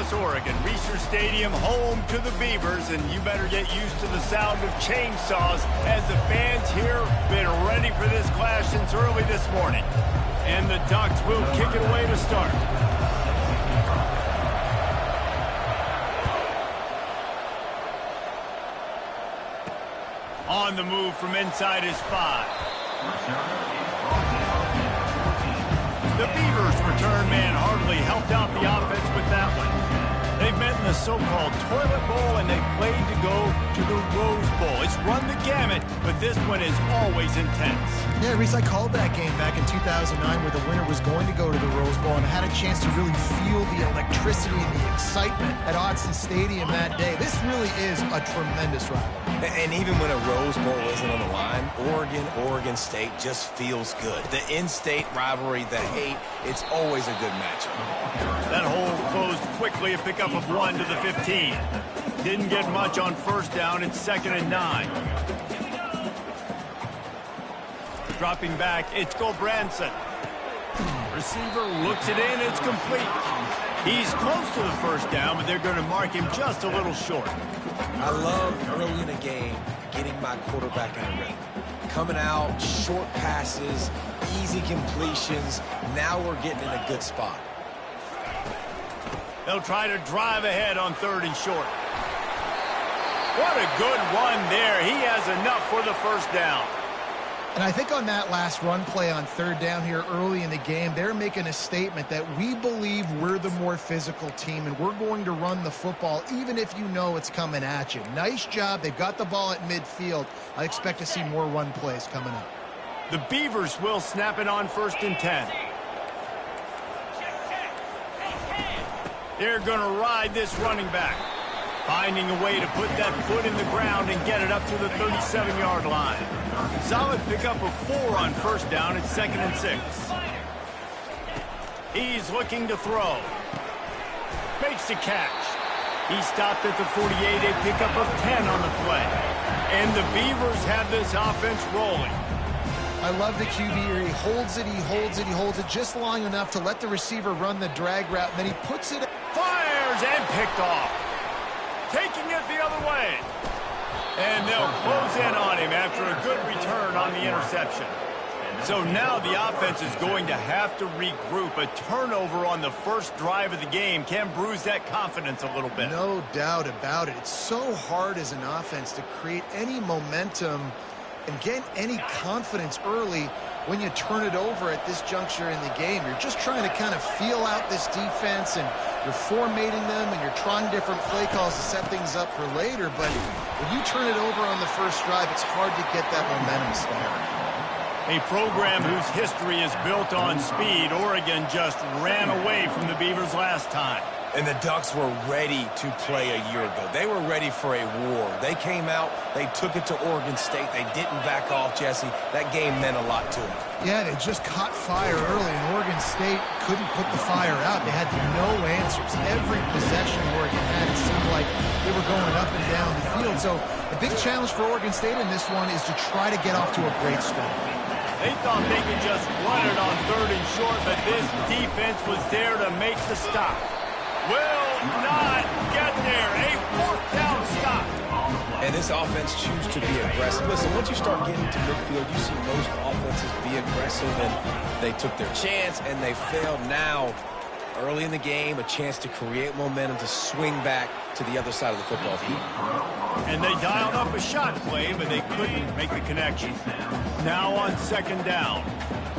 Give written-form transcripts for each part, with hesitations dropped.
Corvallis, Oregon. Research Stadium, home to the Beavers, and you better get used to the sound of chainsaws as the fans here been ready for this clash since early this morning. And the Ducks will kick it away to start. On the move from inside his 5. The Beavers' return man hardly helped out the offense with that one. They've met in the so-called toilet bowl, and they've played to go to the Rose Bowl. It's run the gamut, but this one is always intense. Yeah, Reese, I called that game back in 2009 where the winner was going to go to the Rose Bowl, and I had a chance to really feel the electricity and the excitement at Autzen Stadium that day. This really is a tremendous rivalry. And even when a Rose Bowl isn't on the line, Oregon State just feels good. The in-state rivalry, the hate, it's always a good matchup. That hole closed quickly, a pickup of 1 to the 15. Didn't get much on first down. It's 2nd and 9. Dropping back, it's Gulbranson. Receiver looks it in, it's complete. He's close to the first down, but they're going to mark him just a little short. I love early in the game getting my quarterback in a rhythm. Coming out, short passes, easy completions. Now we're getting in a good spot. They'll try to drive ahead on 3rd and short. What a good run there. He has enough for the first down. And I think on that last run play on 3rd down here early in the game, they're making a statement that we believe we're the more physical team and we're going to run the football even if you know it's coming at you. Nice job. They've got the ball at midfield. I expect to see more run plays coming up. The Beavers will snap it on 1st and 10. They're going to ride this running back, finding a way to put that foot in the ground and get it up to the 37-yard line. Solid pickup of 4 on first down. It's 2nd and 6. He's looking to throw. Makes the catch. He stopped at the 48, a pickup of 10 on the play. And the Beavers have this offense rolling. I love the QB here. He holds it, he holds it, he holds it just long enough to let the receiver run the drag route, and then he puts it... Fires and picked off. Taking it the other way. And they'll close in on him after a good return on the interception. So now the offense is going to have to regroup. A turnover on the first drive of the game can bruise that confidence a little bit. No doubt about it. It's so hard as an offense to create any momentum and get any confidence early when you turn it over at this juncture in the game. You're just trying to kind of feel out this defense, and you're formatting them, and you're trying different play calls to set things up for later. But when you turn it over on the first drive, it's hard to get that momentum started. A program whose history is built on speed. Oregon just ran away from the Beavers last time. And the Ducks were ready to play a year ago. They were ready for a war. They came out, they took it to Oregon State. They didn't back off, Jesse. That game meant a lot to them. Yeah, they just caught fire early, and Oregon State couldn't put the fire out. They had no answers. Every possession Oregon had, it seemed like they were going up and down the field. So the big challenge for Oregon State in this one is to try to get off to a great start. They thought they could just run it on 3rd and short, but this defense was there to make the stop. Will not get there. A 4th down stop. And this offense chooses to be aggressive. Listen, once you start getting to midfield, you see most offenses be aggressive, and they took their chance, and they failed. Now, early in the game, a chance to create momentum to swing back to the other side of the football field. And they dialed up a shot play, but they couldn't make the connection. Now on 2nd down.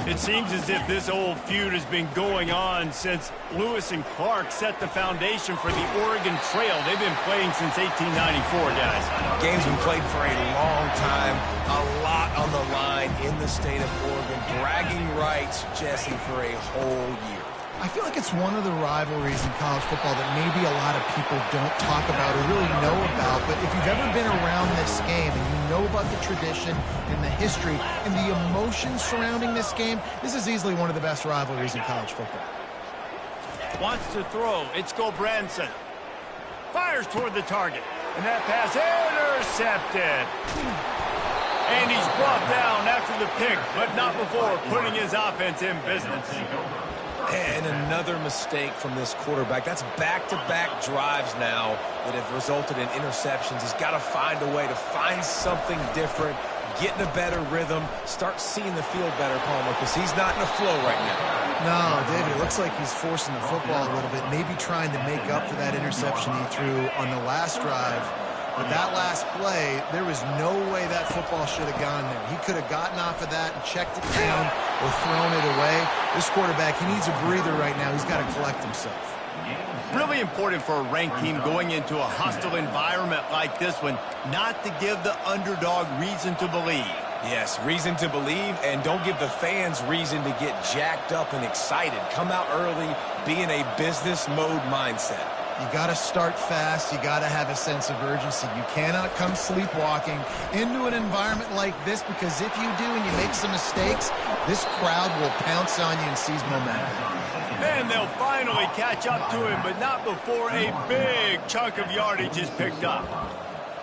It seems as if this old feud has been going on since Lewis and Clark set the foundation for the Oregon Trail. They've been playing since 1894, guys. Game's been played for a long time. A lot on the line in the state of Oregon. Bragging rights, Jesse, for a whole year. I feel like it's one of the rivalries in college football that maybe a lot of people don't talk about or really know about. But if you've ever been around this game and you know about the tradition and the history and the emotions surrounding this game, this is easily one of the best rivalries in college football. Wants to throw. It's Gulbranson. Fires toward the target. And that pass intercepted. And he's brought down after the pick, but not before putting his offense in business. And another mistake from this quarterback. That's back-to-back drives now that have resulted in interceptions. He's got to find a way to find something different, get in a better rhythm, start seeing the field better, Palmer, because he's not in a flow right now. No, David, it looks like he's forcing the football a little bit, maybe trying to make up for that interception he threw on the last drive. But that last play, there was no way that football should have gone there. He could have gotten off of that and checked it down or thrown it away. This quarterback, he needs a breather right now. He's got to collect himself. Really important for a ranked team going into a hostile environment like this one, not to give the underdog reason to believe. Yes, reason to believe, and don't give the fans reason to get jacked up and excited. Come out early, be in a business mode mindset. You got to start fast. You got to have a sense of urgency. You cannot come sleepwalking into an environment like this, because if you do and you make some mistakes, this crowd will pounce on you and seize momentum. And they'll finally catch up to him, but not before a big chunk of yardage is picked up.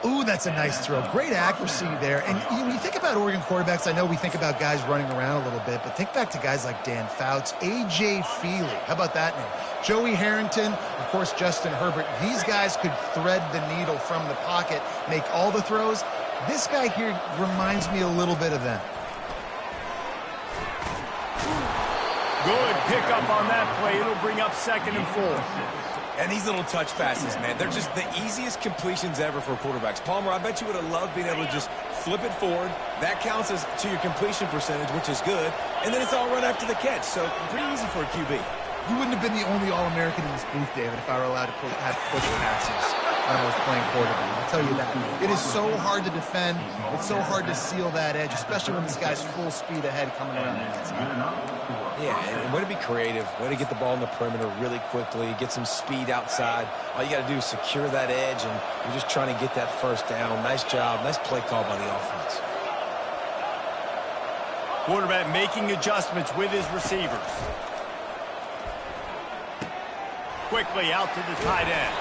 Ooh, that's a nice throw. Great accuracy there. And when you think about Oregon quarterbacks, I know we think about guys running around a little bit, but think back to guys like Dan Fouts, A.J. Feely. How about that name? Joey Harrington, of course, Justin Herbert. These guys could thread the needle from the pocket, make all the throws. This guy here reminds me a little bit of them. Good pickup on that play. It'll bring up 2nd and 4. And these little touch passes, man, they're just the easiest completions ever for quarterbacks. Palmer, I bet you would have loved being able to just flip it forward. That counts as to your completion percentage, which is good. And then it's all run after the catch. So pretty easy for a QB. You wouldn't have been the only All-American in this booth, David, if I were allowed to have push passes when I was playing quarterback. I'll tell you that. It is so hard to defend. It's so hard to seal that edge, especially when this guy's full speed ahead coming around the outside. Yeah, and way to be creative, way to get the ball in the perimeter really quickly, get some speed outside. All you got to do is secure that edge, and you're just trying to get that first down. Nice job. Nice play call by the offense. Quarterback making adjustments with his receivers. Quickly out to the tight end.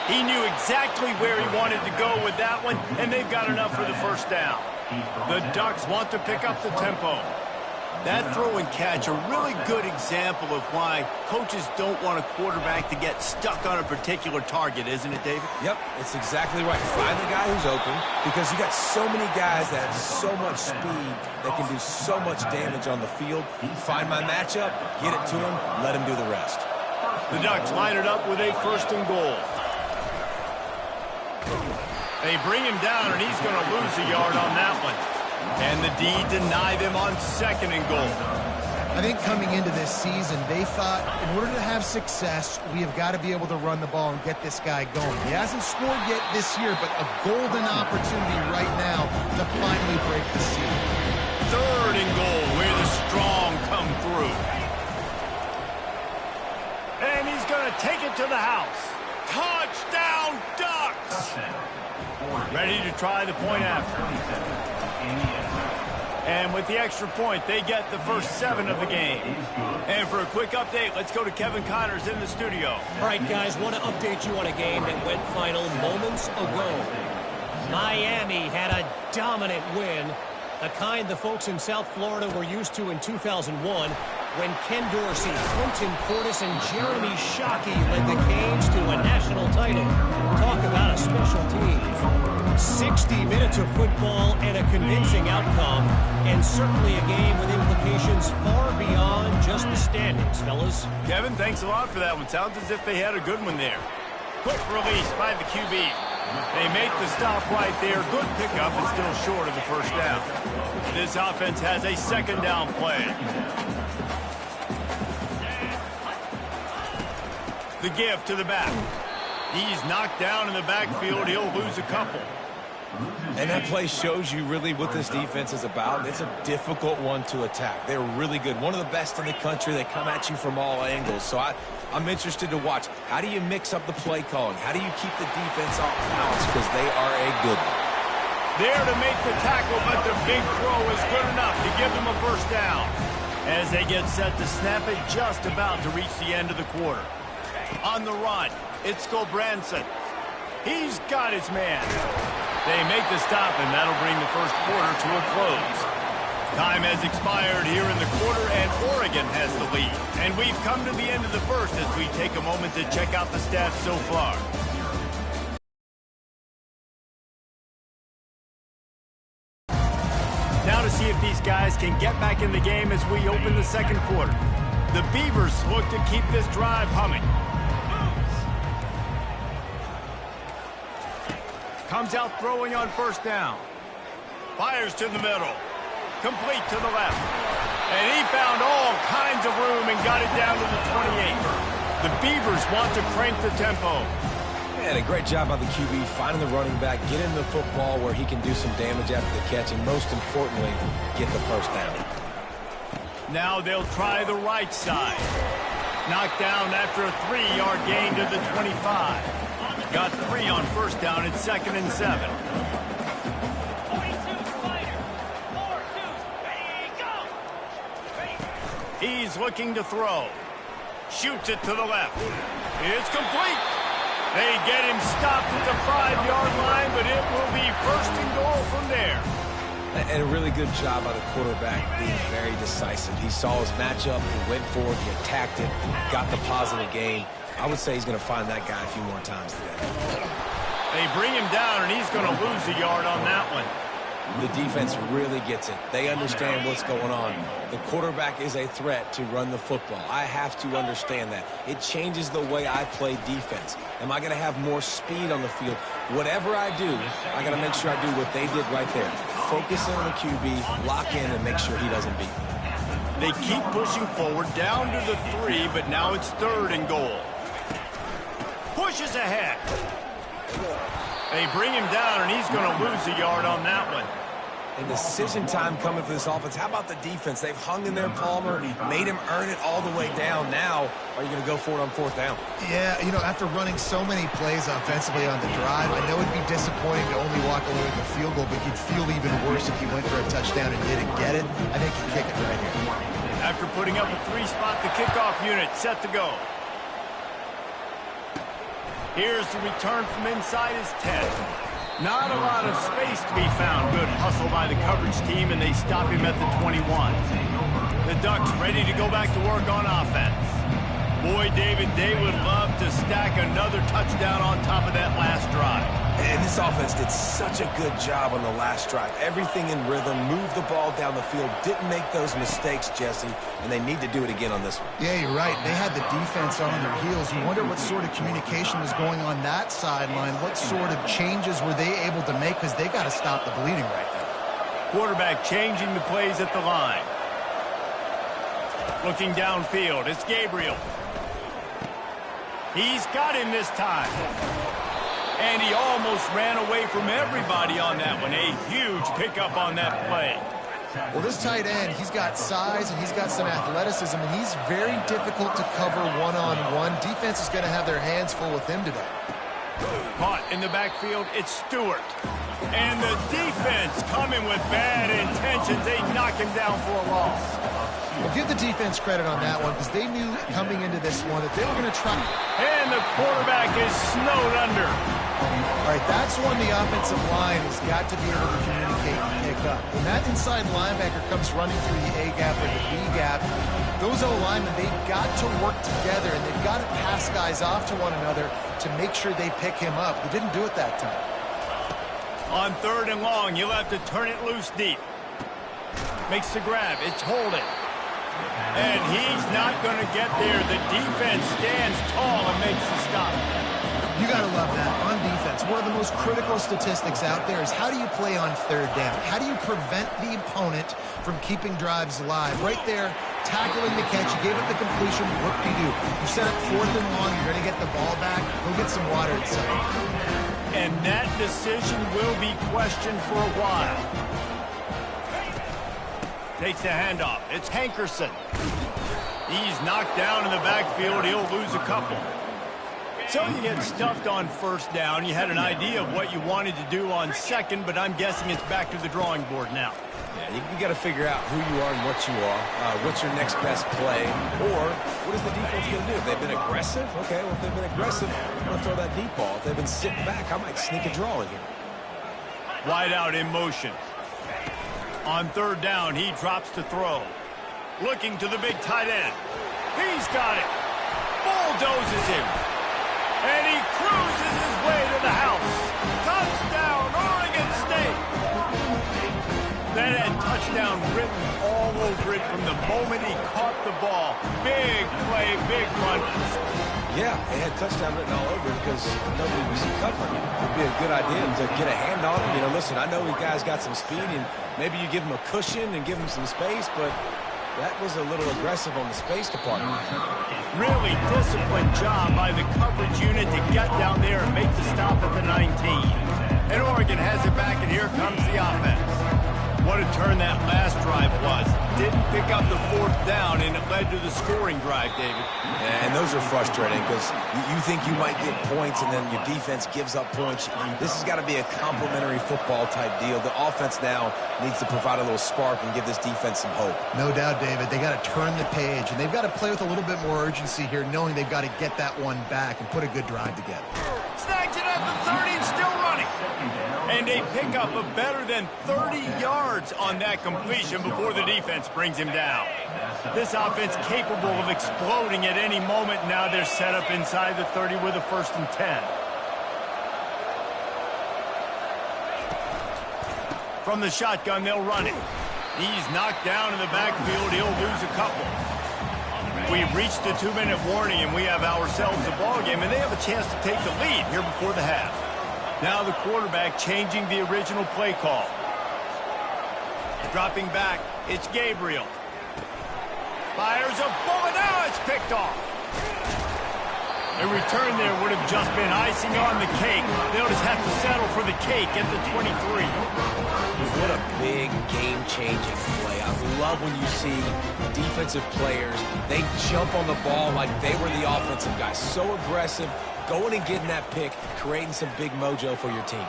He knew exactly where he wanted to go with that one, and they've got enough for the first down. The Ducks want to pick up the tempo. That throw and catch, a really good example of why coaches don't want a quarterback to get stuck on a particular target, isn't it, David? Yep, it's exactly right. Find the guy who's open, because you got so many guys that have so much speed that can do so much damage on the field. Find my matchup, get it to him, let him do the rest. The Ducks line it up with a 1st and goal. They bring him down, and he's going to lose a yard on that one. And the D deny them on 2nd and goal. I think coming into this season, they thought in order to have success, we have got to be able to run the ball and get this guy going. He hasn't scored yet this year, but a golden opportunity right now to finally break the seal. 3rd and goal, where the strong come through. And he's going to take it to the house. Touchdown, Ducks! Ready to try the point after. And with the extra point, they get the first 7 of the game. And for a quick update, let's go to Kevin Connors in the studio. All right, guys, want to update you on a game that went final moments ago. Miami had a dominant win, the kind the folks in South Florida were used to in 2001, when Ken Dorsey, Clinton Portis, and Jeremy Shockey led the Canes to a national title. Talk about a special team. 60 minutes of football and a convincing outcome, and certainly a game with implications far beyond just the standings, fellas. Kevin, thanks a lot for that one. Sounds as if they had a good one there. Quick release by the QB. They make the stop right there. Good pickup, and still short of the first down. This offense has a 2nd down play. The give to the back. He's knocked down in the backfield. He'll lose a couple. And that play shows you really what this defense is about. It's a difficult one to attack. They're really good. One of the best in the country. They come at you from all angles. So I'm interested to watch. How do you mix up the play calling? How do you keep the defense off balance? Because they are a good one. There to make the tackle, but the big throw is good enough to give them a first down. As they get set to snap it, just about to reach the end of the quarter. On the run, it's Branson. He's got his man. They make the stop, and that'll bring the first quarter to a close. Time has expired here in the quarter, and Oregon has the lead. And we've come to the end of the first as we take a moment to check out the stats so far. Now to see if these guys can get back in the game as we open the second quarter. The Beavers look to keep this drive humming. Comes out throwing on first down. Fires to the middle. Complete to the left. And he found all kinds of room and got it down to the 28. The Beavers want to crank the tempo. And a great job by the QB finding the running back, getting the football where he can do some damage after the catch, and most importantly, get the first down. Now they'll try the right side. Knocked down after a 3-yard gain to the 25. Got 3 on first down at 2nd and 7. He's looking to throw. Shoots it to the left. It's complete. They get him stopped at the 5-yard line, but it will be 1st and goal from there. And a really good job by the quarterback being very decisive. He saw his matchup, he went for it, he attacked it, got the positive gain. I would say he's going to find that guy a few more times today. They bring him down, and he's going to lose a yard on that one. The defense really gets it. They understand what's going on. The quarterback is a threat to run the football. I have to understand that. It changes the way I play defense. Am I going to have more speed on the field? Whatever I do, I got to make sure I do what they did right there. Focus on the QB, lock in, and make sure he doesn't beat me. They keep pushing forward down to the 3, but now it's 3rd and goal. Pushes ahead. They bring him down, and he's going to lose a yard on that one. And decision time coming for this offense. How about the defense? They've hung in there, Palmer, made him earn it all the way down. Now, are you going to go for it on 4th down? Yeah, you know, after running so many plays offensively on the drive, I know it'd be disappointing to only walk away with a field goal, but you'd feel even worse if you went for a touchdown and didn't get it. I think you kick it right here. After putting up a 3-spot, the kickoff unit set to go. Here's the return from inside his 10. Not a lot of space to be found. Good hustle by the coverage team, and they stop him at the 21. The Ducks ready to go back to work on offense. Boy, David, they would love to stack another touchdown on top of that last drive. And this offense did such a good job on the last drive. Everything in rhythm, moved the ball down the field, didn't make those mistakes, Jesse, and they need to do it again on this one. Yeah, you're right. They had the defense on their heels. You wonder what sort of communication was going on that sideline. What sort of changes were they able to make, because they got to stop the bleeding right now. Quarterback changing the plays at the line. Looking downfield, it's Gabriel. He's got him this time. And he almost ran away from everybody on that one. A huge pickup on that play. Well, this tight end, he's got size and he's got some athleticism, and he's very difficult to cover one-on-one. Defense is going to have their hands full with him today. Caught in the backfield, it's Stewart. And the defense coming with bad intentions. They knock him down for a loss. Well, give the defense credit on that one, because they knew coming into this one that they were going to try. And the quarterback is snowed under. All right, that's one the offensive line has got to be able to communicate and pick up. When that inside linebacker comes running through the A-gap or the B-gap, those O-linemen, they've got to work together, and they've got to pass guys off to one another to make sure they pick him up. They didn't do it that time. On 3rd and long, you'll have to turn it loose deep. Makes the grab. It's holding. And he's not going to get there. The defense stands tall and makes the stop. You got to love that on defense. One of the most critical statistics out there is how do you play on 3rd down? How do you prevent the opponent from keeping drives alive? Right there, tackling the catch. You gave it the completion. What do? You set up 4th and long. You're going to get the ball back. Go get some water inside. And that decision will be questioned for a while. Takes the handoff. It's Hankerson. He's knocked down in the backfield. He'll lose a couple. So you get stuffed on 1st down. You had an idea of what you wanted to do on 2nd, but I'm guessing it's back to the drawing board now. Yeah, you got to figure out who you are and what you are. What's your next best play? Or what is the defense going to do? If they've been aggressive, okay, well, if they've been aggressive, I'm going to throw that deep ball. If they've been sitting back, I might sneak a draw in here. Wide out in motion. On third down, he drops to throw. Looking to the big tight end. He's got it. Bulldozes him. And he cruises his way to the house. Touchdown, Oregon State. That had touchdown written all over it from the moment he caught the ball. Big play, big runs. Yeah, they had touchdown written all over it because nobody was covering it. It would be a good idea to get a hand on him. You know, listen, I know you guys got some speed, and maybe you give him a cushion and give him some space, but that was a little aggressive on the space department. Really disciplined job by the coverage unit to get down there and make the stop at the 19. And Oregon has it back, and here comes the offense. What a turn that last drive was. Didn't pick up the fourth down, and it led to the scoring drive, David. And those are frustrating because you think you might get points, and then your defense gives up points. This has got to be a complimentary football type deal. The offense now needs to provide a little spark and give this defense some hope. No doubt, David. They got to turn the page, and they've got to play with a little bit more urgency here, knowing they've got to get that one back and put a good drive together. Snags it at the 30 and still running. And they pick up a better than 30 yards on that completion before the defense brings him down. This offense capable of exploding at any moment. Now they're set up inside the 30 with a 1st and 10. From the shotgun, they'll run it. He's knocked down in the backfield. He'll lose a couple. We've reached the 2-minute warning, and we have ourselves a ball game, and they have a chance to take the lead here before the half. Now the quarterback changing the original play call. Dropping back, it's Gabriel. Fires a bullet, now it's picked off. A return there would have just been icing on the cake. They'll just have to settle for the cake at the 23. What a big game-changing play. I love when you see defensive players, they jump on the ball like they were the offensive guys. So aggressive, going and getting that pick, creating some big mojo for your team.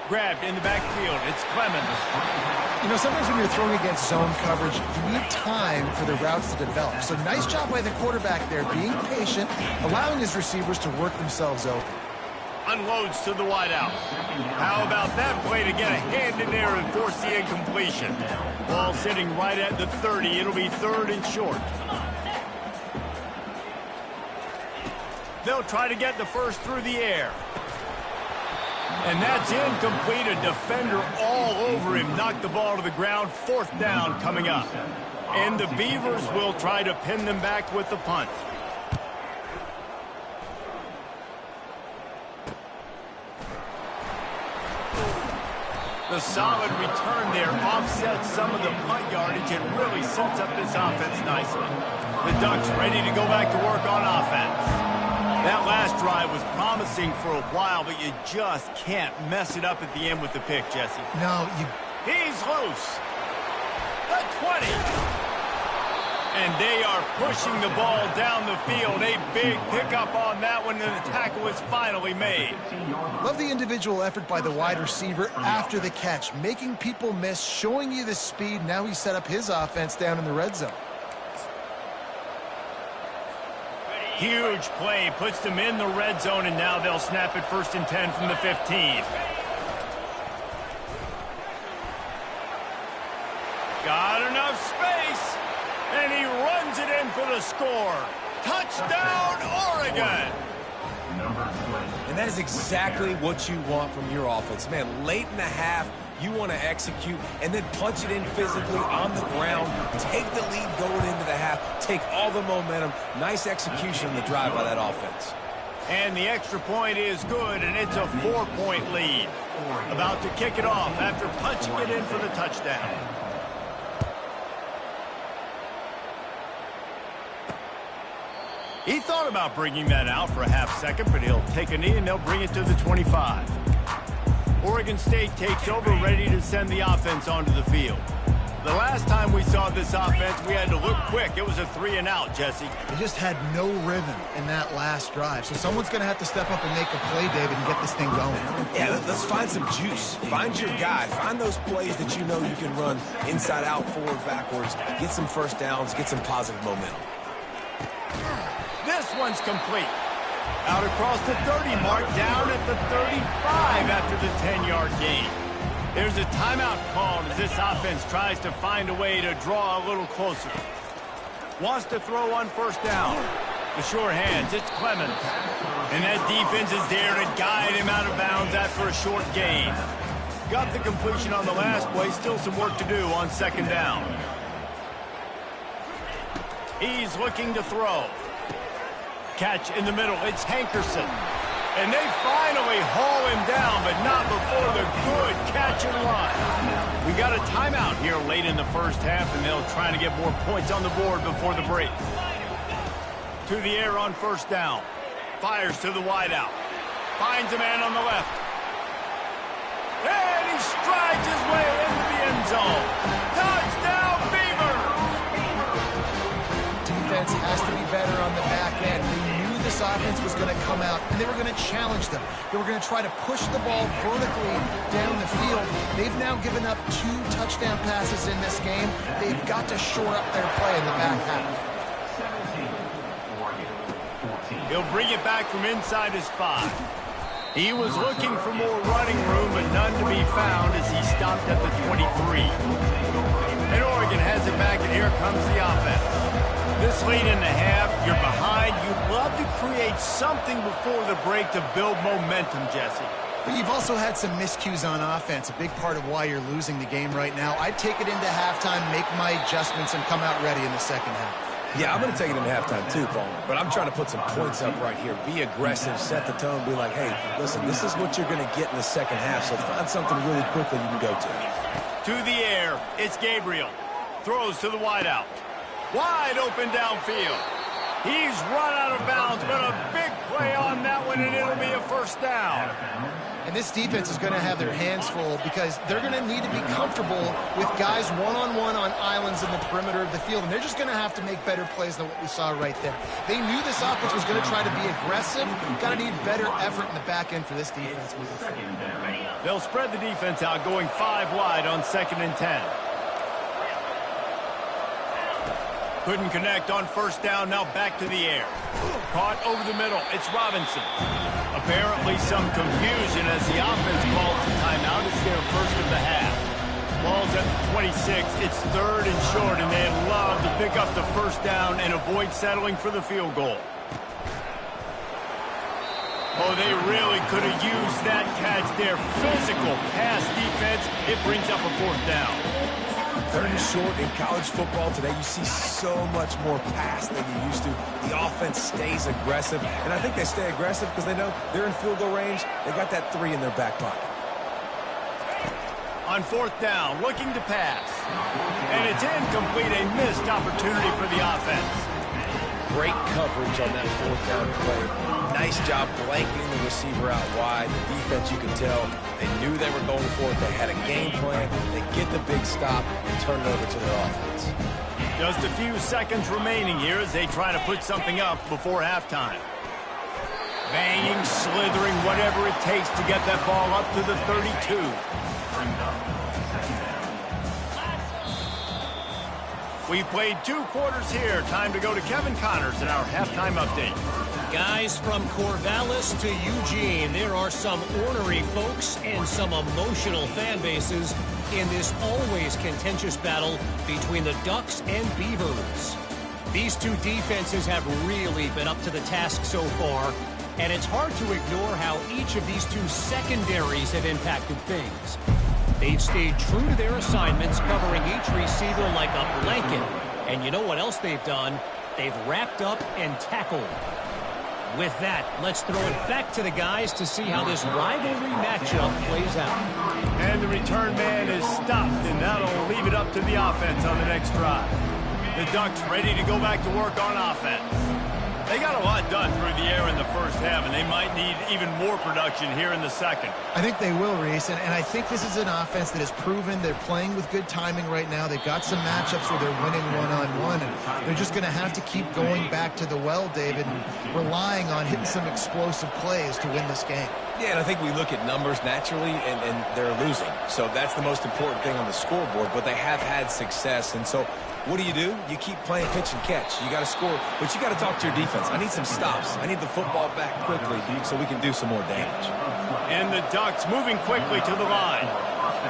Grabbed in the backfield, it's Clemens. You know, sometimes when you're throwing against zone coverage, you need time for the routes to develop. So nice job by the quarterback there, being patient, allowing his receivers to work themselves open. Unloads to the wideout. How about that play to get a hand in there and force the incompletion? Ball sitting right at the 30. It'll be 3rd and short. They'll try to get the first through the air. And that's incomplete. A defender all over him. Knocked the ball to the ground. 4th down coming up. And the Beavers will try to pin them back with the punt. The solid return there offsets some of the punt yardage and really sets up this offense nicely. The Ducks ready to go back to work on offense. That last drive was promising for a while, but you just can't mess it up at the end with the pick, Jesse. No, He's loose. The 20. And they are pushing the ball down the field. A big pickup on that one, and the tackle is finally made. love the individual effort by the wide receiver after the catch, making people miss, showing you the speed. Now he set up his offense down in the red zone. Huge play, puts them in the red zone, and now they'll snap it 1st and 10 from the 15. Got enough space, and he runs it in for the score. Touchdown, Oregon! And that is exactly what you want from your offense. Man, late in the half, you want to execute and then punch it in physically on the ground, take the lead going into the half, take all the momentum. Nice execution on the drive by that offense. And the extra point is good, and it's a 4-point lead. About to kick it off after punching it in for the touchdown. He thought about bringing that out for a half second, but he'll take a knee and they'll bring it to the 25. Oregon State takes over, ready to send the offense onto the field. The last time we saw this offense, we had to look quick. It was a 3-and-out, Jesse. They just had no rhythm in that last drive. So someone's going to have to step up and make a play, David, and get this thing going. Yeah, let's find some juice. Find your guy. Find those plays that you know you can run inside out, forward, backwards. Get some first downs. Get some positive momentum. This one's complete. Out across the 30 mark, down at the 35 after the 10-yard gain. There's a timeout called as this offense tries to find a way to draw a little closer. Wants to throw on first down. The sure hands, it's Clemens. And that defense is there to guide him out of bounds after a short gain. Got the completion on the last play, still some work to do on second down. He's looking to throw. Catch in the middle, it's Hankerson. And they finally haul him down, but not before the good catch and run. We got a timeout here late in the first half, and they'll try to get more points on the board before the break. To the air on first down. Fires to the wideout. Finds a man on the left. And he strides his way into the end zone. Touchdown, Beavers! Defense has to be better on the back end. They knew this offense was going to come out, and they were going to challenge them. They were going to try to push the ball vertically down the field. They've now given up 2 touchdown passes in this game. They've got to shore up their play in the back half. He'll bring it back from inside his 5. He was looking for more running room, but none to be found as he stopped at the 23. And Oregon has it back, and here comes the offense. This late in the half, you're behind. You'd love to create something before the break to build momentum, Jesse. But you've also had some miscues on offense, a big part of why you're losing the game right now. I'd take it into halftime, make my adjustments, and come out ready in the second half. Yeah, I'm going to take it into halftime too, Paul. But I'm trying to put some points up right here. Be aggressive, set the tone, be like, hey, listen, this is what you're going to get in the second half, so find something really quickly you can go to. To the air, it's Gabriel. Throws to the wideout. Wide open downfield. He's run out of bounds, but a big play on that one, and it'll be a first down. And this defense is going to have their hands full because they're going to need to be comfortable with guys one-on-one on islands in the perimeter of the field, and they're just going to have to make better plays than what we saw right there. They knew this offense was going to try to be aggressive. Got to need better effort in the back end for this defense moving forward. They'll spread the defense out, going 5 wide on 2nd and 10. Couldn't connect on first down, now back to the air. Caught over the middle, it's Robinson. Apparently some confusion as the offense calls the timeout. It's their first of the half. Ball's at the 26, it's 3rd and short, and they'd love to pick up the first down and avoid settling for the field goal. Oh, they really could have used that catch there. Physical pass defense, it brings up a 4th down. 3rd and short in college football today, you see so much more pass than you used to. The offense stays aggressive, and I think they stay aggressive because they know they're in field goal range. They got that 3 in their back pocket. On 4th down, looking to pass. And it's incomplete, a missed opportunity for the offense. Great coverage on that 4th down play. Nice job blanketing the receiver out wide. The defense, you can tell, they knew they were going for it. They had a game plan. They get the big stop and turn it over to their offense. Just a few seconds remaining here as they try to put something up before halftime. Banging, slithering, whatever it takes to get that ball up to the 32. We played 2 quarters here. Time to go to Kevin Connors in our halftime update. Guys, from Corvallis to Eugene, there are some ornery folks and some emotional fan bases in this always contentious battle between the Ducks and Beavers. These 2 defenses have really been up to the task so far, and it's hard to ignore how each of these 2 secondaries have impacted things. They've stayed true to their assignments, covering each receiver like a blanket. And you know what else they've done? They've wrapped up and tackled. With that, let's throw it back to the guys to see how this rivalry matchup plays out. And the return man is stopped, and that'll leave it up to the offense on the next drive. The Ducks ready to go back to work on offense. They got a lot done through the air in the first half, and they might need even more production here in the second. I think they will, Reese, and I think this is an offense that has proven they're playing with good timing right now. They've got some matchups where they're winning one-on-one, and they're just going to have to keep going back to the well, David, and relying on hitting some explosive plays to win this game. Yeah, and I think we look at numbers naturally, and they're losing. So that's the most important thing on the scoreboard, but they have had success, and so What do? You keep playing pitch and catch. You got to score, but you got to talk to your defense. I need some stops. I need the football back quickly so we can do some more damage. And the Ducks moving quickly to the line.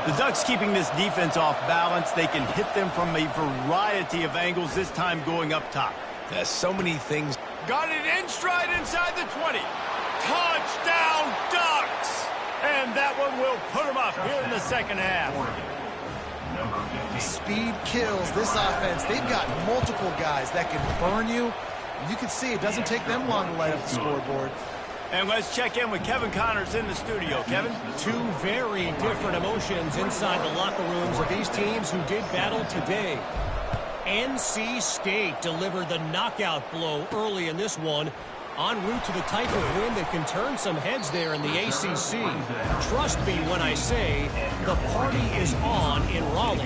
The Ducks keeping this defense off balance. They can hit them from a variety of angles, this time going up top. There's so many things. Got it in stride inside the 20. Touchdown, Ducks! And that one will put them up here in the second half. Speed kills this offense. They've got multiple guys that can burn you. You can see it doesn't take them long to light up the scoreboard. And let's check in with Kevin Connors in the studio. Kevin? Two very different emotions inside the locker rooms of these teams who did battle today. NC State delivered the knockout blow early in this one, en route to the type of win that can turn some heads there in the ACC. Trust me when I say the party is on in Raleigh.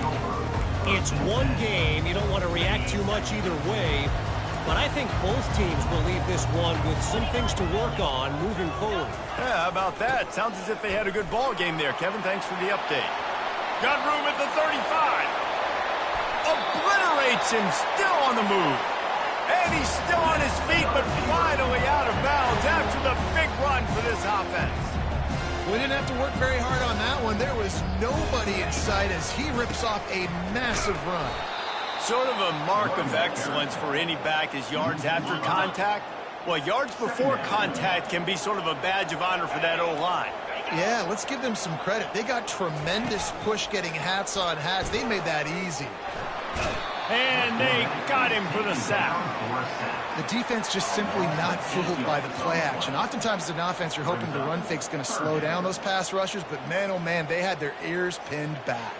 It's one game. You don't want to react too much either way. But I think both teams will leave this one with some things to work on moving forward. Yeah, how about that? Sounds as if they had a good ball game there, Kevin. Thanks for the update. Got room at the 35. Obliterates him, still on the move. And he's still on his feet, but finally out of bounds after the big run for this offense. We didn't have to work very hard on that one. There was nobody in sight as he rips off a massive run. Sort of a mark of excellence for any back is yards after contact. Well, yards before contact can be sort of a badge of honor for that O-line. Yeah, let's give them some credit. They got tremendous push getting hats on hats. They made that easy. And they got him for the sack. The defense just simply not fooled by the play action. Oftentimes as an offense, you're hoping the run fake's going to slow down those pass rushers, but man, oh man, they had their ears pinned back.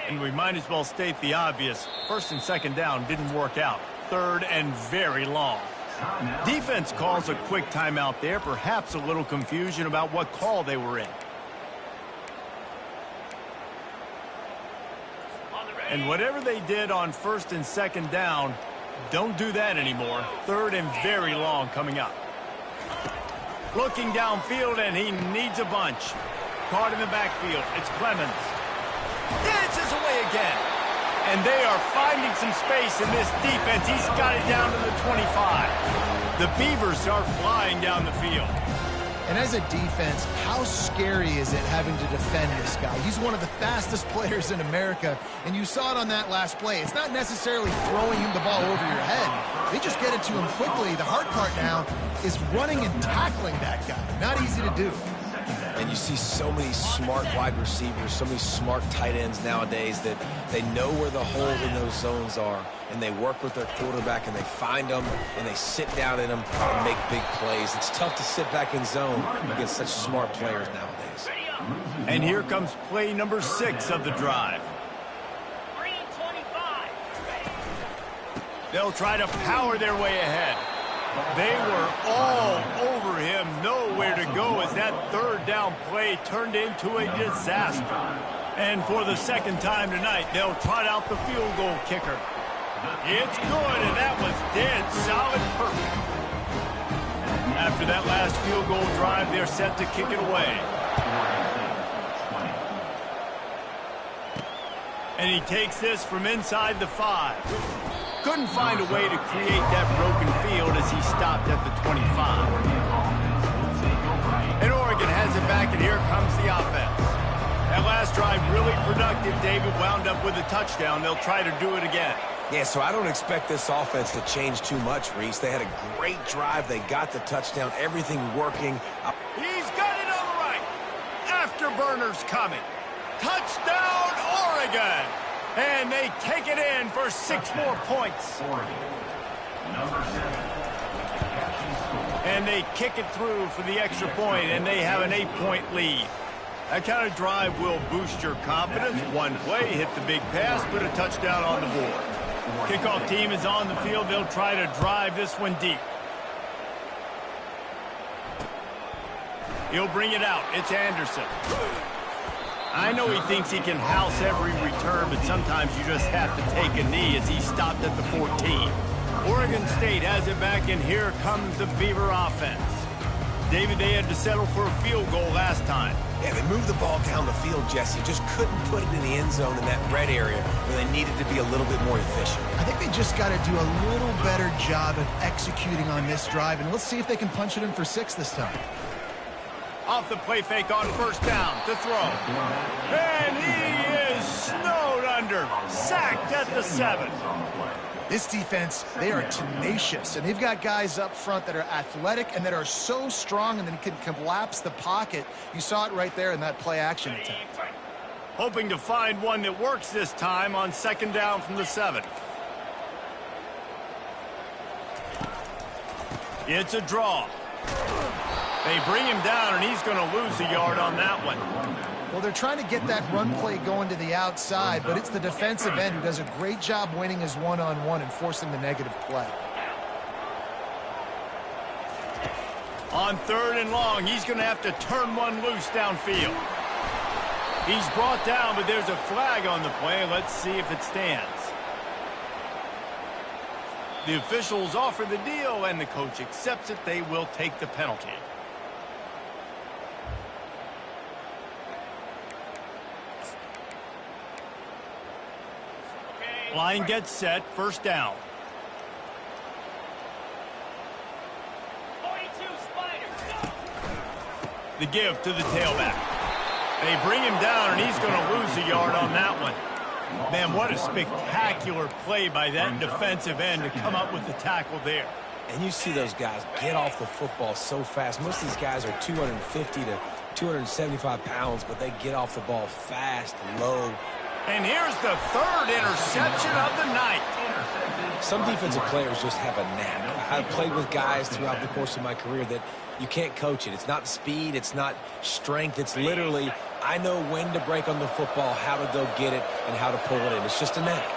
And we might as well state the obvious. First and second down didn't work out. Third and very long. Defense calls a quick timeout there. Perhaps a little confusion about what call they were in. And whatever they did on first and second down, don't do that anymore. Third and very long coming up. Looking downfield, and he needs a bunch. Caught in the backfield. It's Clemens. Dances away again. And they are finding some space in this defense. He's got it down to the 25. The Beavers are flying down the field. And as a defense, how scary is it having to defend this guy? He's one of the fastest players in America, and you saw it on that last play. It's not necessarily throwing him the ball over your head. They just get it to him quickly. The hard part now is running and tackling that guy. Not easy to do. And you see so many smart wide receivers, so many smart tight ends nowadays that they know where the holes in those zones are, and they work with their quarterback, and they find them, and they sit down in them and make big plays. It's tough to sit back in zone against such smart players nowadays. And here comes play number 6 of the drive. They'll try to power their way ahead. They were all over him, nowhere to go as that third down play turned into a disaster. And for the second time tonight, they'll trot out the field goal kicker. It's good, and that was dead solid perfect. After that last field goal drive, they're set to kick it away. And he takes this from inside the 5. Couldn't find a way to create that broken field as he stopped at the 25. And Oregon has it back, and here comes the offense. That last drive really productive. David wound up with a touchdown. They'll try to do it again. Yeah, so I don't expect this offense to change too much, Reese. They had a great drive. They got the touchdown. Everything working. He's got it on the right. Afterburners coming. Touchdown, Oregon. And they take it in for 6 more points. And they kick it through for the extra point, and they have an 8-point lead. That kind of drive will boost your confidence. One play, hit the big pass, put a touchdown on the board. Kickoff team is on the field. They'll try to drive this one deep. He'll bring it out. It's Anderson. I know he thinks he can house every return, but sometimes you just have to take a knee as he stopped at the 14. Oregon State has it back, and here comes the Beaver offense. David, they had to settle for a field goal last time. Yeah, they moved the ball down the field, Jesse. Just couldn't put it in the end zone in that red area where they needed to be a little bit more efficient. I think they just got to do a little better job of executing on this drive, and let's see if they can punch it in for 6 this time. Off the play fake on first down to throw. And he is snowed under. Sacked at the 7. This defense, they are tenacious, and they've got guys up front that are athletic and that are so strong and then can collapse the pocket. You saw it right there in that play-action attack. Hoping to find one that works this time on second down from the 7. It's a draw. They bring him down, and he's going to lose a yard on that one. Well, they're trying to get that run play going to the outside, but it's the defensive end who does a great job winning his one-on-one and forcing the negative play. On 3rd and long, he's going to have to turn one loose downfield. He's brought down, but there's a flag on the play. Let's see if it stands. The officials offer the deal, and the coach accepts it. They will take the penalty. Line gets set, first down. 42 Spiders. The give to the tailback. They bring him down, and he's going to lose a yard on that one. Man, what a spectacular play by that defensive end to come up with the tackle there. And you see those guys get off the football so fast. Most of these guys are 250 to 275 pounds, but they get off the ball fast, low. And here's the 3rd interception of the night. Some defensive players just have a knack. I've played with guys throughout the course of my career that you can't coach it. It's not speed. It's not strength. It's literally, I know when to break on the football, how to go get it, and how to pull it in. It's just a knack.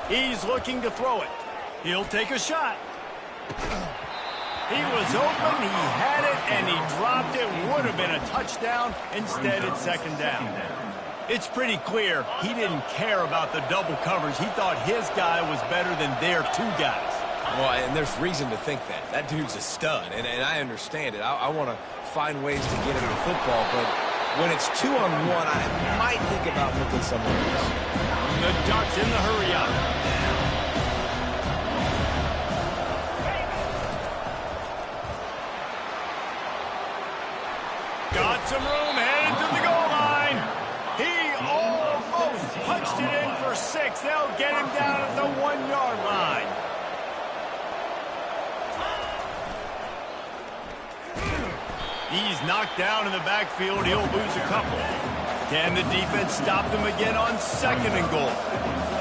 He's looking to throw it. He'll take a shot. He was open, he had it, and he dropped it. Would have been a touchdown. Instead, it's second down. It's pretty clear he didn't care about the double coverage. He thought his guy was better than their 2 guys. Well, and there's reason to think that. That dude's a stud, and I understand it. I want to find ways to get him the football, but when it's 2-on-1, I might think about looking somewhere else. The Ducks in the hurry-up. Got some room, headed to the goal line. He almost punched it in for 6. They'll get him down at the 1-yard line. He's knocked down in the backfield. He'll lose a couple. Can the defense stop them again on 2nd and goal?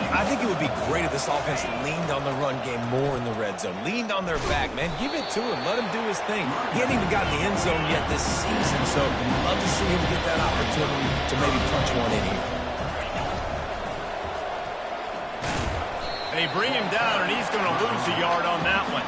I think it would be great if this offense leaned on the run game more in the red zone. Leaned on their back, man. Give it to him. Let him do his thing. He hasn't even gotten the end zone yet this season, so I'd love to see him get that opportunity to maybe punch one in here. They bring him down, and he's going to lose a yard on that one.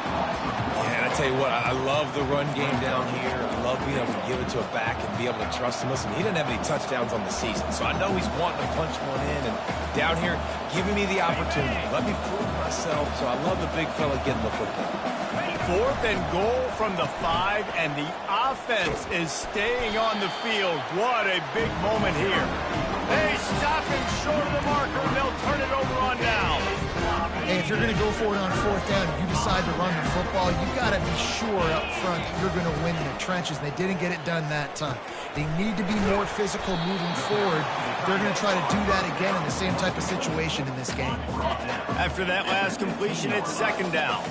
Yeah, and I tell you what, I love the run game down here. I love being able to give it to a back and be able to trust him. Listen, he didn't have any touchdowns on the season, so I know he's wanting to punch one in. And down here, giving me the opportunity. Let me prove myself, so I love the big fella getting the football. 4th and goal from the 5, and the offense is staying on the field. What a big moment here. They stop him short of the marker, and they'll turn it over on down. Hey, if you're going to go for it on 4th down, if you decide to run the football, you've got to be sure up front that you're going to win in the trenches. And they didn't get it done that time. They need to be more physical moving forward. They're going to try to do that again in the same type of situation in this game. After that last completion, it's 2nd down.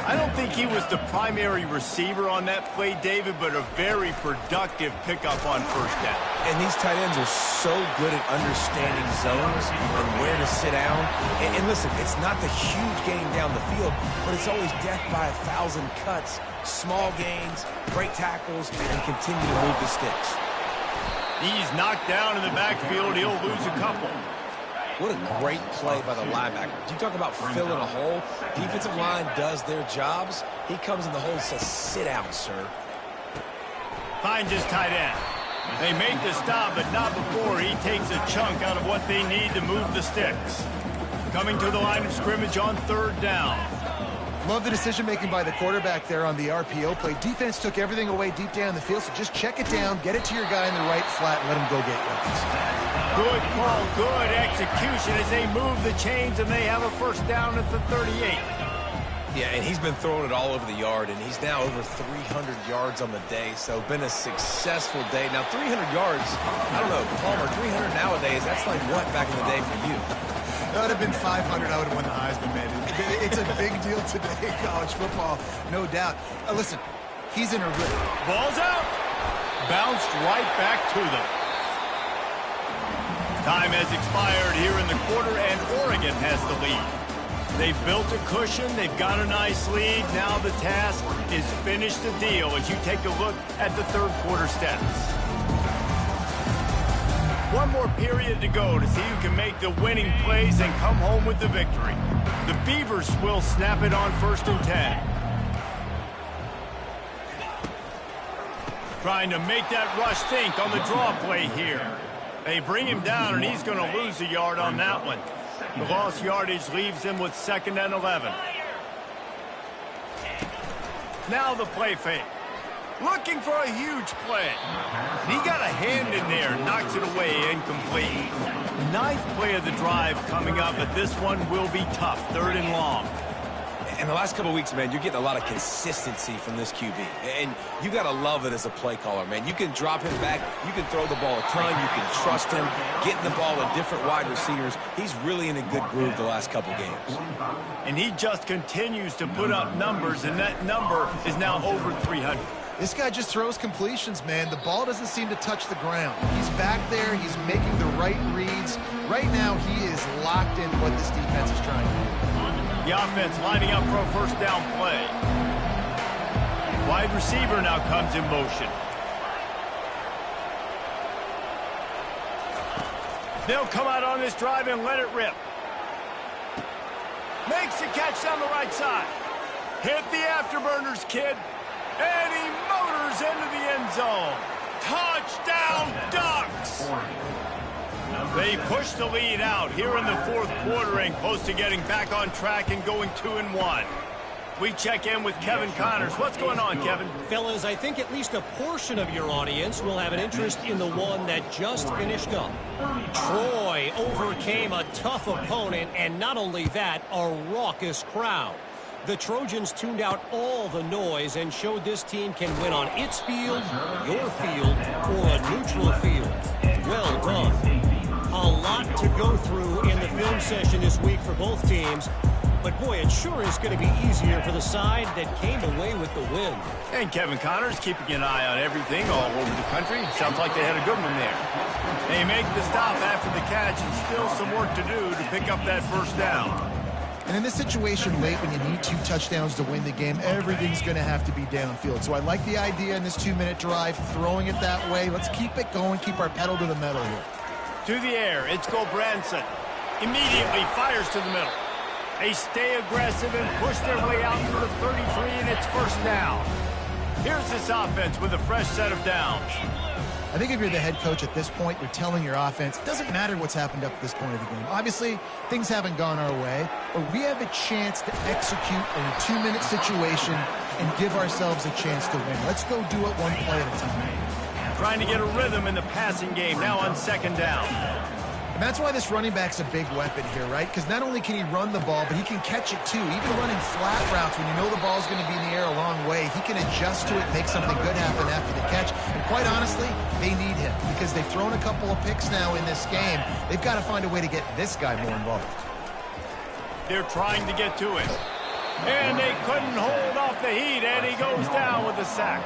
I don't think he was the primary receiver on that play, David, but a very productive pickup on 1st down. And these tight ends are so good at understanding zones and where to sit down. And listen, it's not the huge gain down the field, but it's always death by 1,000 cuts, small gains, break tackles, and continue to move the sticks. He's knocked down in the backfield. He'll lose a couple. What a great play by the linebacker. You talk about filling a hole. Defensive line does their jobs. He comes in the hole and says, sit down, sir. Finds his tight end. They make the stop, but not before he takes a chunk out of what they need to move the sticks. Coming to the line of scrimmage on 3rd down. Love the decision-making by the quarterback there on the RPO play. Defense took everything away deep down the field, so just check it down, get it to your guy in the right flat, and let him go get yards. Good call, good execution as they move the chains, and they have a first down at the 38. Yeah, and he's been throwing it all over the yard, and he's now over 300 yards on the day, so been a successful day. Now, 300 yards, I don't know, Palmer, 300 nowadays, that's like what back in the day for you? That would have been 500. I would have won the Heisman, man. It's a big deal today, college football, no doubt. Listen, he's in a rhythm. Ball's out. Bounced right back to them. Time has expired here in the quarter, and Oregon has the lead. They've built a cushion. They've got a nice lead. Now the task is finish the deal as you take a look at the third quarter stats. One more period to go to see who can make the winning plays and come home with the victory. The Beavers will snap it on 1st and 10. Trying to make that rush think on the draw play here. They bring him down, and he's going to lose a yard on that one. The lost yardage leaves him with 2nd and 11. Now the play fake. Looking for a huge play. He got a hand in there, knocks it away, incomplete. 9th play of the drive coming up, but this one will be tough. 3rd and long. In the last couple of weeks, man, you're getting a lot of consistency from this QB. And you got to love it as a play caller, man. You can drop him back. You can throw the ball a ton. You can trust him. Getting the ball to different wide receivers. He's really in a good groove the last couple games. And he just continues to put up numbers, and that number is now over 300. This guy just throws completions, man. The ball doesn't seem to touch the ground. He's back there. He's making the right reads. Right now, he is locked in what this defense is trying to do. The offense lining up for a first down play. Wide receiver now comes in motion. They'll come out on this drive and let it rip. Makes the catch down the right side. Hit the afterburners, kid. And he motors into the end zone. Touchdown, Ducks! They push the lead out here in the 4th quarter and close to getting back on track and going 2-1. We check in with Kevin Connors. What's going on, Kevin? Fellas, I think at least a portion of your audience will have an interest in the one that just finished up. Troy overcame a tough opponent, and not only that, a raucous crowd. The Trojans tuned out all the noise and showed this team can win on its field, your field, or a neutral field. Well done. A lot to go through in the film session this week for both teams. But, boy, it sure is going to be easier for the side that came away with the win. And Kevin Connors keeping an eye on everything all over the country. Sounds like they had a good one there. They make the stop after the catch, and still some work to do to pick up that first down. And in this situation late when you need 2 touchdowns to win the game, everything's going to have to be downfield. So I like the idea in this 2-minute drive, throwing it that way. Let's keep it going, keep our pedal to the metal here. To the air, it's Gobranson. Immediately fires to the middle. They stay aggressive and push their way out to the 33, and it's first down. Here's this offense with a fresh set of downs. I think if you're the head coach at this point, you're telling your offense, it doesn't matter what's happened up to this point of the game. Obviously, things haven't gone our way, but we have a chance to execute in a 2-minute situation and give ourselves a chance to win. Let's go do it one play at a time. Trying to get a rhythm in the passing game now on 2nd down. And that's why this running back's a big weapon here, right? Because not only can he run the ball, but he can catch it too. Even running flat routes when you know the ball's going to be in the air a long way, he can adjust to it, make something good happen after the catch. And quite honestly, they need him because they've thrown a couple of picks now in this game. They've got to find a way to get this guy more involved. They're trying to get to it. And they couldn't hold off the heat, and he goes down with a sack.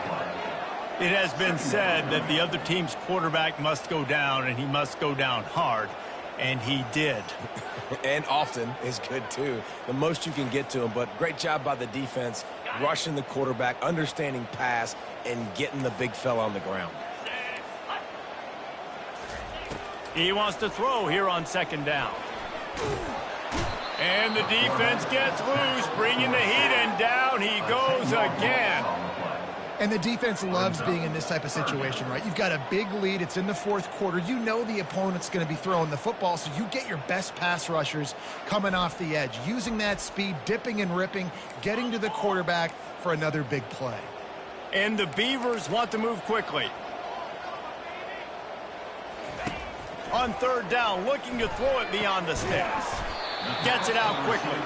It has been said that the other team's quarterback must go down, and he must go down hard, and he did. And often is good, too. The most you can get to him, but great job by the defense, rushing the quarterback, understanding pass, and getting the big fella on the ground. He wants to throw here on 2nd down. And the defense gets loose, bringing the heat, and down he goes again. And the defense loves being in this type of situation, right? You've got a big lead. It's in the fourth quarter. You know the opponent's going to be throwing the football, so you get your best pass rushers coming off the edge, using that speed, dipping and ripping, getting to the quarterback for another big play. And the Beavers want to move quickly. On third down, looking to throw it beyond the sticks. Gets it out quickly.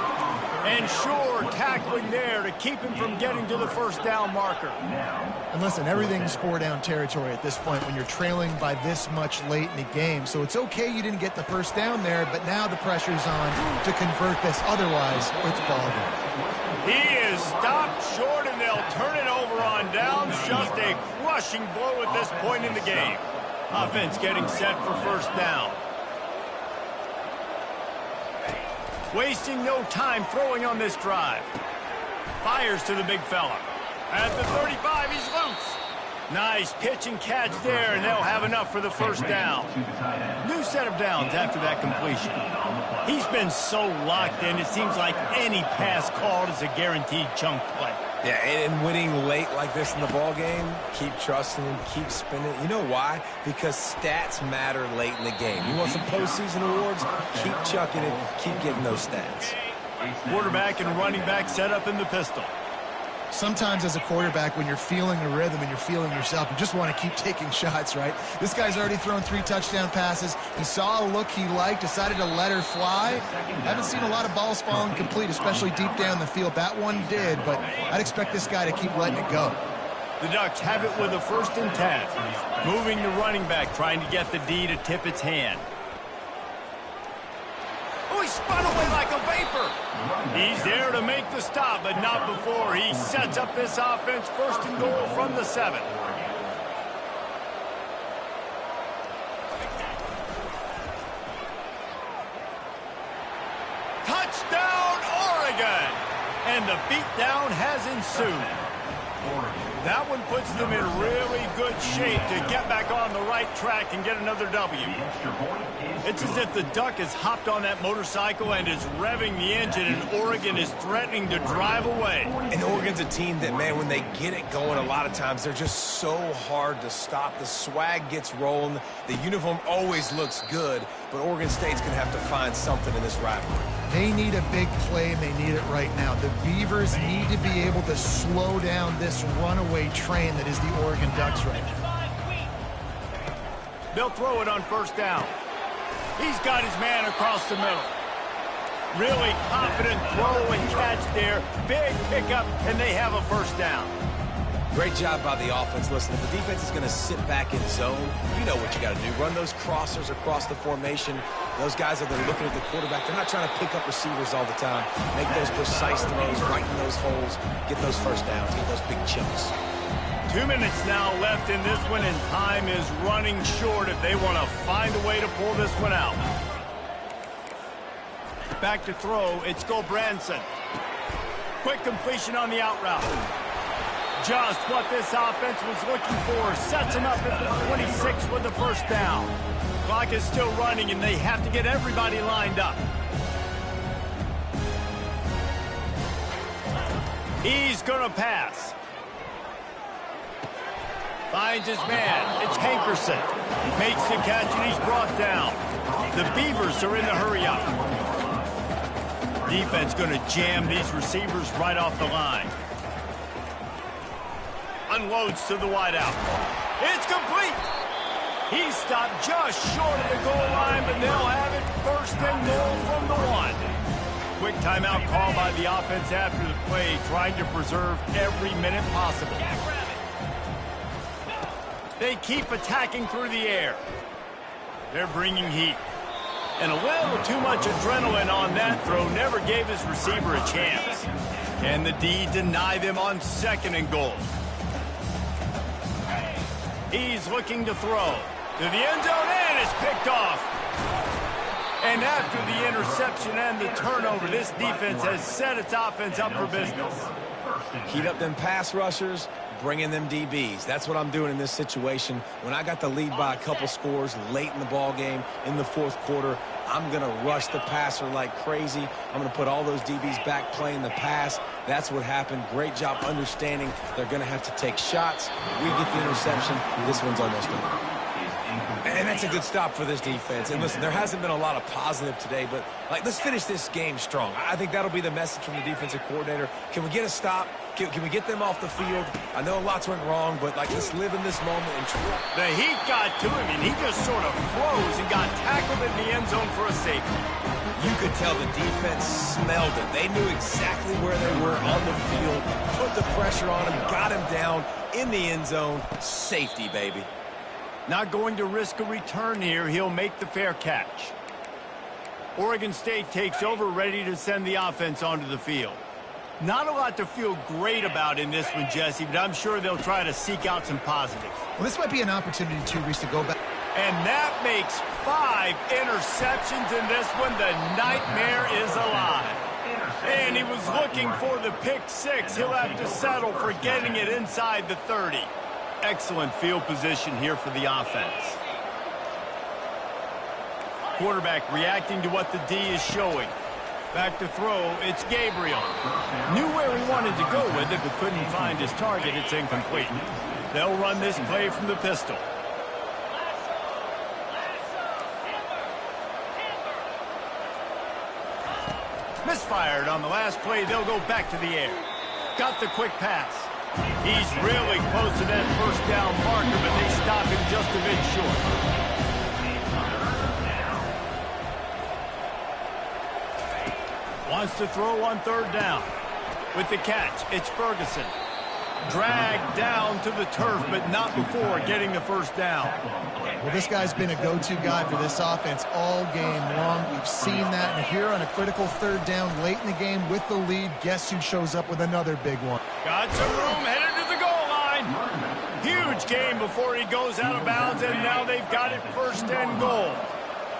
And sure, tackling there to keep him from getting to the first down marker. And listen, everything's four-down territory at this point when you're trailing by this much late in the game. So it's okay you didn't get the first down there, but now the pressure's on to convert this. Otherwise, it's ball game. He is stopped short, and they'll turn it over on downs. Just a crushing blow at this point in the game. Offense getting set for first down. Wasting no time throwing on this drive. Fires to the big fella. At the 35, he's loose. Nice pitch and catch there, and they'll have enough for the first down. New set of downs after that completion. He's been so locked in, it seems like any pass called is a guaranteed chunk play. Yeah, and winning late like this in the ball game, keep trusting him, keep spinning. You know why? Because stats matter late in the game. You want some postseason awards? Keep chucking it, keep getting those stats. Quarterback and running back set up in the pistol. Sometimes as a quarterback, when you're feeling the rhythm and you're feeling yourself, you just want to keep taking shots, right? This guy's already thrown 3 touchdown passes. He saw a look he liked, decided to let her fly. Haven't seen a lot of balls falling complete, especially deep down the field. That one did, but I'd expect this guy to keep letting it go. The Ducks have it with a 1st and 10. Moving the running back, trying to get the D to tip its hand. Oh, he spun away like a vapor. He's there to make the stop, but not before he sets up this offense. 1st and goal from the 7. Touchdown, Oregon! And the beatdown has ensued. That one puts them in really good shape to get back on the right track and get another W. It's as if the Duck has hopped on that motorcycle and is revving the engine, and Oregon is threatening to drive away. And Oregon's a team that, man, when they get it going, a lot of times they're just so hard to stop. The swag gets rolling. The uniform always looks good, but Oregon State's going to have to find something in this rivalry. They need a big play, and they need it right now. The Beavers need to be able to slow down this runaway train that is the Oregon Ducks right now. They'll throw it on 1st down. He's got his man across the middle. Really confident throw and catch there. Big pickup, and they have a 1st down. Great job by the offense. Listen, if the defense is going to sit back in zone, you know what you got to do. Run those crossers across the formation. Those guys that are looking at the quarterback, they're not trying to pick up receivers all the time. Make those precise throws, right in those holes, get those 1st downs, get those big chunks. 2 minutes now left in this one, and time is running short if they want to find a way to pull this one out. Back to throw, it's Gulbranson. Quick completion on the out route. Just what this offense was looking for. Sets him up at the 26 with the 1st down. Clock is still running, and they have to get everybody lined up. He's going to pass. Finds his man. It's Hankerson. Makes the catch, and he's brought down. The Beavers are in the hurry-up. Defense going to jam these receivers right off the line. Unloads to the wideout. It's complete. He stopped just short of the goal line, but they'll have it 1st and goal from the 1. Quick timeout call by the offense after the play, trying to preserve every minute possible. They keep attacking through the air. They're bringing heat. And a little too much adrenaline on that throw never gave his receiver a chance. Can the D deny them on 2nd and goal? He's looking to throw. To the end zone, and it's picked off. And after the interception and the turnover, this defense has set its offense up for business. Heat up them pass rushers, bring in them DBs. That's what I'm doing in this situation. When I got the lead by a couple scores late in the ball game, in the 4th quarter, I'm going to rush the passer like crazy. I'm going to put all those DBs back playing the pass. That's what happened. Great job understanding they're going to have to take shots. We get the interception. This one's almost over. And that's a good stop for this defense. And listen, there hasn't been a lot of positive today, but let's finish this game strong. I think that'll be the message from the defensive coordinator. Can we get a stop? Can we get them off the field? I know lots went wrong, but let's live in this moment and try. The heat got to him, and he just sort of froze and got tackled in the end zone for a safety. You could tell the defense smelled it. They knew exactly where they were on the field, put the pressure on him, got him down in the end zone. Safety, baby. Not going to risk a return here. He'll make the fair catch. Oregon State takes over, ready to send the offense onto the field. Not a lot to feel great about in this one, Jesse, but I'm sure they'll try to seek out some positives. Well, this might be an opportunity, too, Reese, to go back. And that makes 5 interceptions in this one. The nightmare is alive. And he was looking for the pick 6. He'll have to settle for getting it inside the 30. Excellent field position here for the offense. Quarterback reacting to what the D is showing. Back to throw, it's Gabriel. Knew where he wanted to go with it, but couldn't find his target. It's incomplete. They'll run this play from the pistol. Misfired on the last play. They'll go back to the air. Got the quick pass. He's really close to that first down marker, but they stop him just a bit short. Wants to throw on 3rd down. With the catch, it's Ferguson. Dragged down to the turf, but not before getting the first down. Well, this guy's been a go-to guy for this offense all game long. We've seen that. And here on a critical 3rd down late in the game with the lead, guess who shows up with another big one? Got some room, headed to the goal line. Huge game before he goes out of bounds, and now they've got it 1st and goal.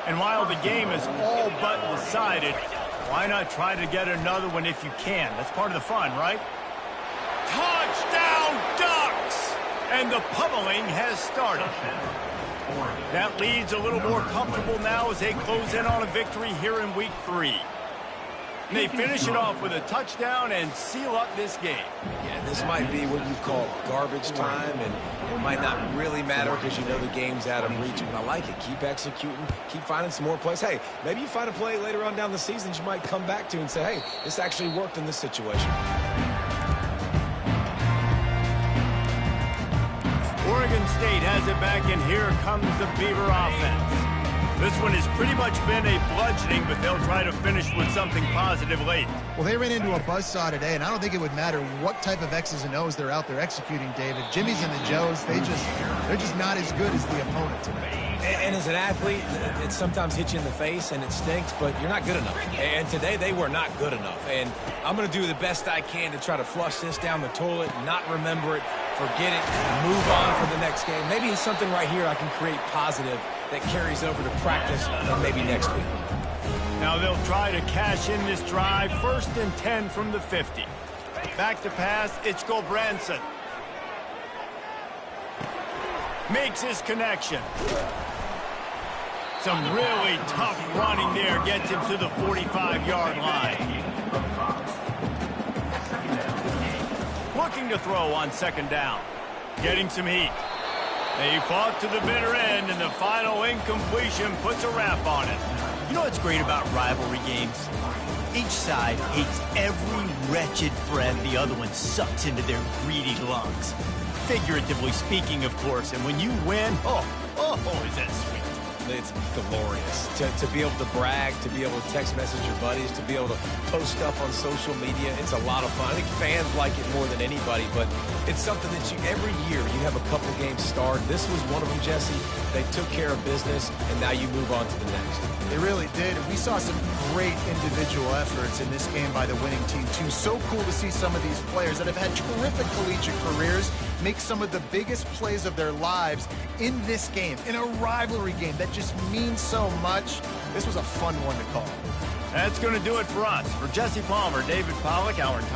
And while the game is all but decided, why not try to get another one if you can? That's part of the fun, right? Touchdown Ducks! And the pummeling has started. That lead's a little more comfortable now as they close in on a victory here in week 3. They finish it off with a touchdown and seal up this game. Yeah, this might be what you call garbage time, and it might not really matter because you know the game's out of reach, but I like it. Keep executing, keep finding some more plays. Hey, maybe you find a play later on down the season you might come back to and say, hey, this actually worked in this situation. Oregon State has it back, and here comes the Beaver offense. This one has pretty much been a bludgeoning, but they'll try to finish with something positive late. Well, they ran into a buzzsaw today, and I don't think it would matter what type of X's and O's they're out there executing, David. Jimmy's and the Joes, they're just not as good as the opponent today. And as an athlete, it sometimes hits you in the face and it stinks, but you're not good enough. And today they were not good enough. And I'm going to do the best I can to try to flush this down the toilet, not remember it, forget it, move on for the next game. Maybe it's something right here I can create positive that carries over to practice and maybe next week. Now they'll try to cash in this drive. 1st and 10 from the 50. Back to pass, it's Gulbranson. Makes his connection. Some really tough running there gets him to the 45-yard line. Looking to throw on 2nd down. Getting some heat. They fought to the bitter end, and the final incompletion puts a wrap on it. You know what's great about rivalry games? Each side hates every wretched friend the other one sucks into their greedy lungs. Figuratively speaking, of course, and when you win, oh, is that sweet. It's glorious to be able to brag, to be able to text message your buddies, to be able to post stuff on social media. It's a lot of fun. I think fans like it more than anybody, but it's something that every year you have a couple games start. This was one of them, Jesse. They took care of business, and now you move on to the next. They really did. And we saw some great individual efforts in this game by the winning team, too. So cool to see some of these players that have had terrific collegiate careers make some of the biggest plays of their lives in this game, in a rivalry game that just means so much. This was a fun one to call. That's going to do it for us. For Jesse Palmer, David Pollack, our entire